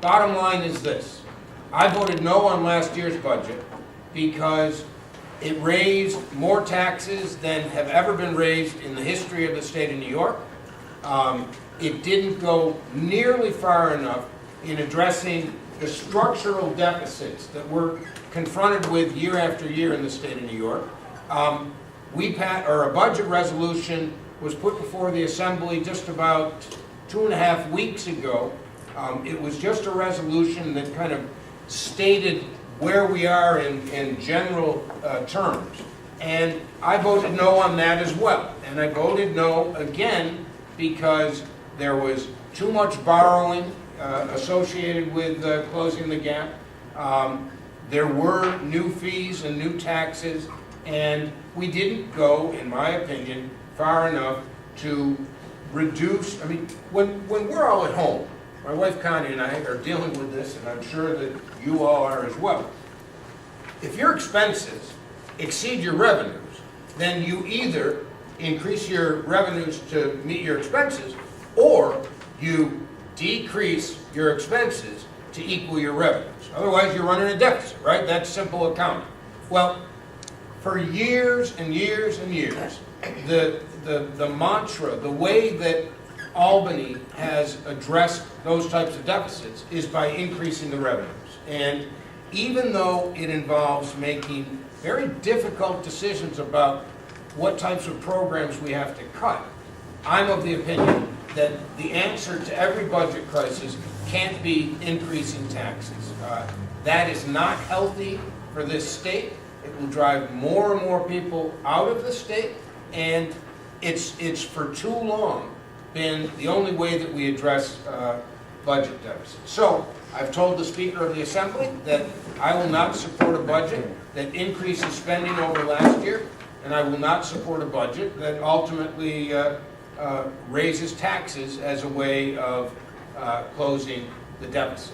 bottom line is this. I voted no on last year's budget because it raised more taxes than have ever been raised in the history of the state of New York. It didn't go nearly far enough in addressing the structural deficits that we're confronted with year after year in the state of New York. A budget resolution was put before the Assembly just about 2.5 weeks ago. It was just a resolution that kind of stated where we are in general terms. And I voted no on that as well. And I voted no again because there was too much borrowing associated with closing the gap. There were new fees and new taxes, and we didn't go, in my opinion, far enough to reduce. I mean, when we're all at home, my wife Connie and I are dealing with this, and I'm sure that you all are as well. If your expenses exceed your revenues, then you either increase your revenues to meet your expenses, or you decrease your expenses to equal your revenues. Otherwise, you're running a deficit, right? That's simple accounting. Well, for years and years and years, the mantra, the way that Albany has addressed those types of deficits is by increasing the revenues. And even though it involves making very difficult decisions about what types of programs we have to cut, I'm of the opinion that the answer to every budget crisis can't be increasing taxes. That is not healthy for this state. It will drive more and more people out of the state, and it's for too long been the only way that we address budget deficits. So I've told the Speaker of the Assembly that I will not support a budget that increases spending over last year, and I will not support a budget that ultimately raises taxes as a way of closing the deficit.